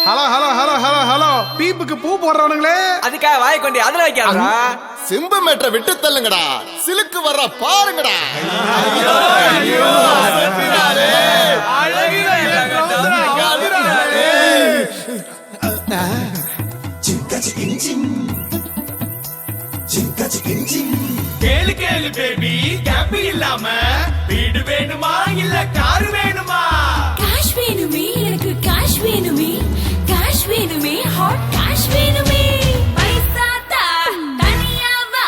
Hello hello hello hello hello பீப்புக்கு பூ போடுறவனுங்களே, அதுக்காக வாய் கொண்டு அதுல வைக்காதா? சிம்பு மேட்டரை விட்டு தள்ளுங்கடா, சிலுக்கு வர்ற பாருங்கடா. கேளு கேளு பேபி, கேப் இல்லாம வீடு வேணுமா இல்ல கார் வேணுமா? கேஷ் வேணுமே, எனக்கு கேஷ் வேணுமே, கேஷ் வேணுமே, ஹாட் கேஷ் வேணுமே. பைசா தா, தனியா வா,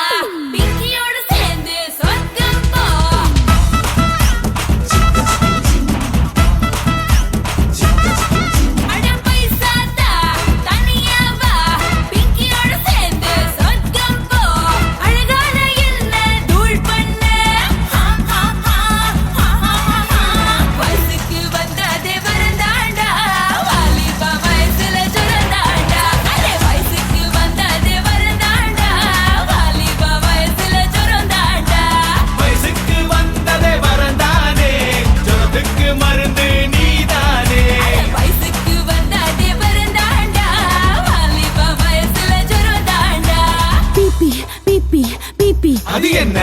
பிங்கியோட சேர்ந்து சொர்க்கம் போ. அட பைசா தா, தனியா வா, பிங்கியோட சேர்ந்து சொர்க்கம் போ. அழகான என்ன தூள் பண்ண, வயசுக்கு வந்ததே வரந்தாண்டா, வாலிப வயசுல ஜொரந்தாண்டா. அடே வயசுக்கு வந்ததே வரந்தாண்டா, வாலிப வயசுல ஜொரந்தாண்டா. வயசுக்கு வந்ததே வரந்தானே, ஜொரத்துக்கு மருந்து நீதானே. வயசுக்கு வந்ததே வரந்தாண்டா, வாலிப வயசுல ஜொரந்தாண்டா. பிபி பிபி பிபி அது என்ன